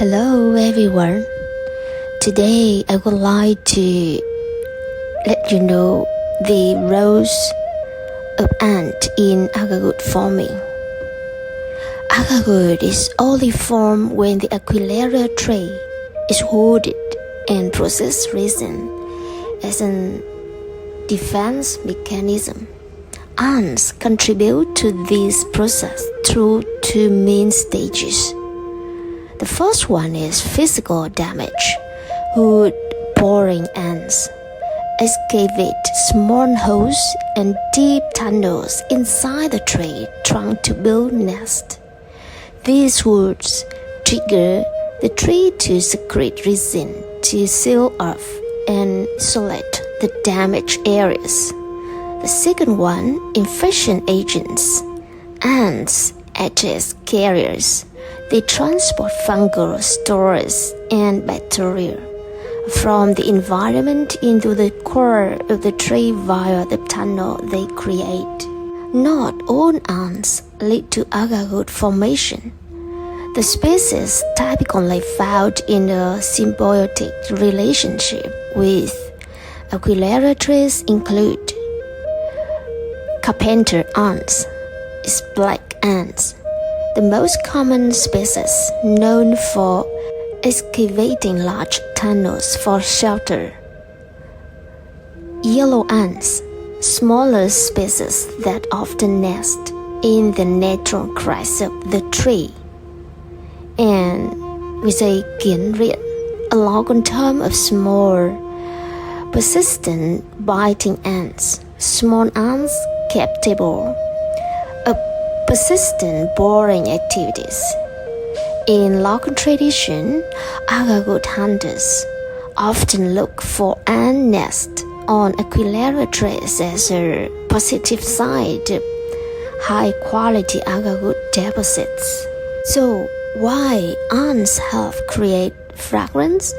Hello everyone. Today I would like to let you know the roles of ant in agarwood forming. Agarwood is only formed when the aquilariatree is wooded and processed resin as a defense mechanism. Ants contribute to this process through two main stages. The first one is physical damage. Wood boring ants excavate small holes and deep tunnels inside the tree trunk to build nests. These woods trigger the tree to secrete resin to seal off and isolate the damaged areas. The second one, infection agents. Ants act as carriers. They transport fungal spores and bacteria from the environment into the core of the tree via the tunnel they create. Not all ants lead to agarwood formation. The species typically found in a symbiotic relationship with aquilariatrees include carpenter ants, black ants, the most common species known for excavating large tunnels for shelter. Yellow ants, smaller species that often nest in the natural crest of the tree. And we say kiến riết, a long term of small, persistent biting ants, small ants capable of persistent boring activities. In local tradition, agarwood hunters often look for ant nests on aquilariatrees as a positive side of high-quality agarwood deposits. So, why ants help create fragrance?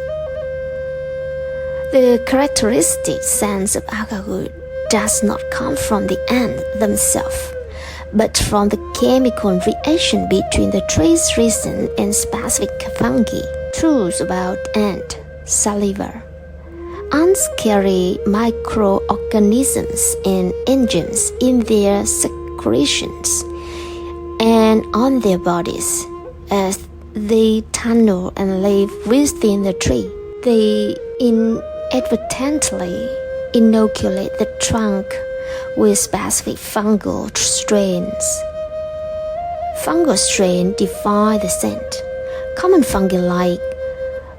The characteristic scent of agarwood does not come from the ants themselves, but from the chemical reaction between the tree's resin and specific fungi. Truths about ant saliva. Ants carry microorganisms and enzymes in their secretions and on their bodies. As they tunnel and live within the tree, they inadvertently inoculate the trunk with specific fungal strains. Fungal strains define the scent. Common fungi like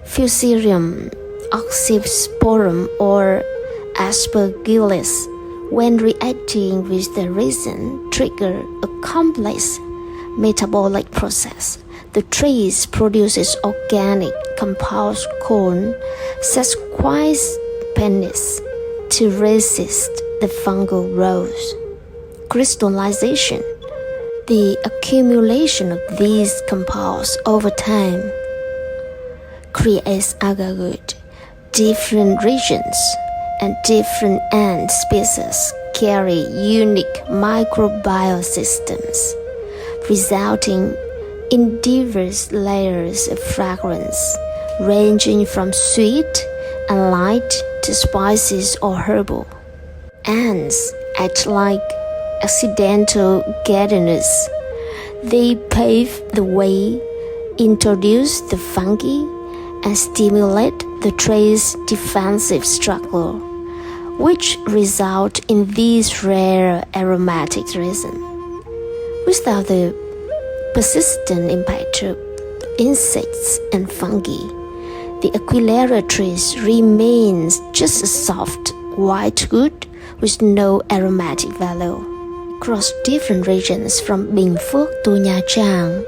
Fusarium, Oxysporum, or Aspergillus, when reacting with the resin, trigger a complex metabolic process. The tree produces organic compounds called sesquiterpenes to resist the fungal growth. Crystallization. The accumulation of these compounds over time creates agarwood. Different regions and different ant species carry unique microbial systems, resulting in diverse layers of fragrance, ranging from sweet and light to spices or herbal. Ants act like accidental gardeners. They pave the way, introduce the fungi, and stimulate the tree's defensive structure, which result in these rare aromatic resin. Without the persistent impact of insects and fungi, the aquilariatrees remains just a soft white wood with no aromatic value. Across different regions from Bình Phước to Nha Trang,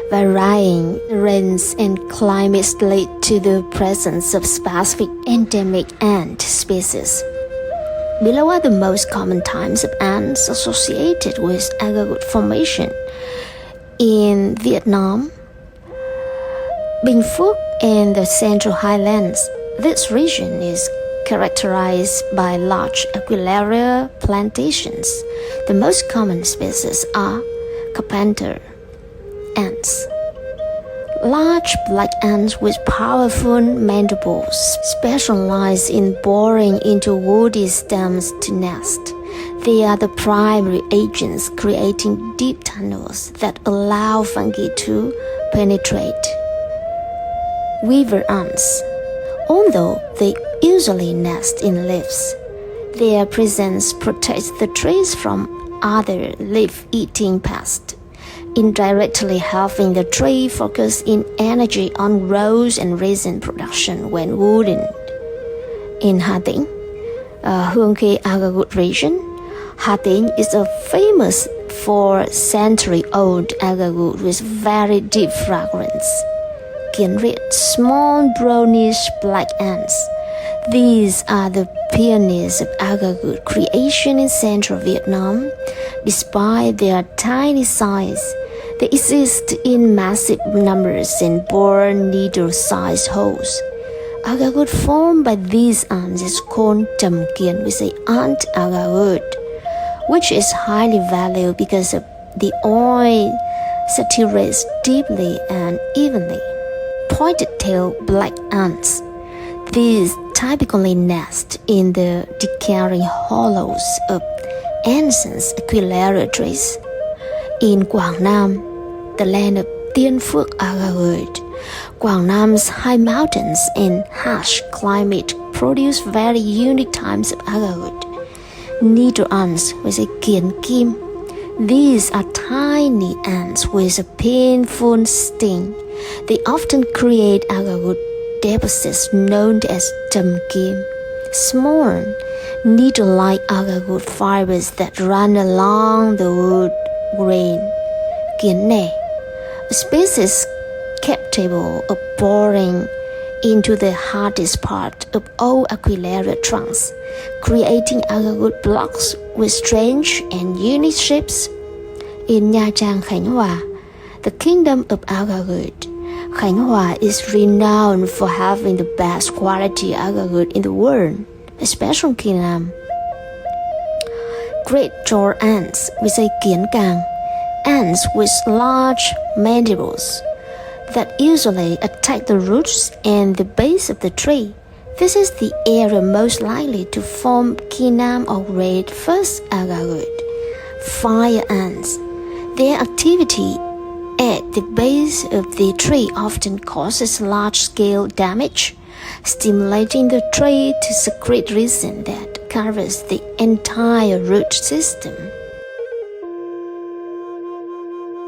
varying rains and climates lead to the presence of specific endemic ant species. Below are the most common types of ants associated with agarwood formation. In Vietnam, Bình Phước and the Central Highlands, this region is characterized by large aquilaria plantations. The most common species are carpenter ants, Large black ants with powerful mandibles specialize in boring into woody stems to nest. They are the primary agents creating deep tunnels that allow fungi to penetrate. Weaver ants. Although they usually nest in leaves, their presence protects the trees from other leaf-eating pests, indirectly helping the tree focus in energy on rose and resin production when wooded. In Hà Tĩnh, Hương Khê Agarwood region, Hà Tĩnh is a famous for century-old agarwood with very deep fragrance. Can read small brownish black ants. These are the pioneers of agarwood creation in central Vietnam. Despite their tiny size, they exist in massive numbers and bore needle-sized holes. Agarwood formed by these ants is called trầm kiền with the ant agarwood, which is highly valued because of the oil saturates deeply and evenly. Pointed-tailed black ants. These typically nest in the decaying hollows of ancient aquilariatrees. In Quảng Nam, the land of Tiên Phước agarwood, Quảng Nam's high mountains and harsh climate produce very unique types of agarwood. Needle ants with a kiền kim. These are tiny ants with a painful sting. They often create agarwood deposits known as trầm kim, small, needle-like agarwood fibers that run along the wood grain. Kiền nè, a species capable of boring into the hardest part of all aquilaria trunks, creating agarwood blocks with strange and unique shapes. In Nha Trang, Khánh Hòa, the kingdom of agarwood, Khánh Hòa is renowned for having the best quality agarwood in the world, especially Kỳ Nam. Great jaw ants with a kiền càng, ants with large mandibles that usually attack the roots and the base of the tree. This is the area most likely to form Kỳ Nam or red first agarwood. Fire ants. Their activity at the base of the tree often causes large-scale damage, stimulating the tree to secrete resin that covers the entire root system.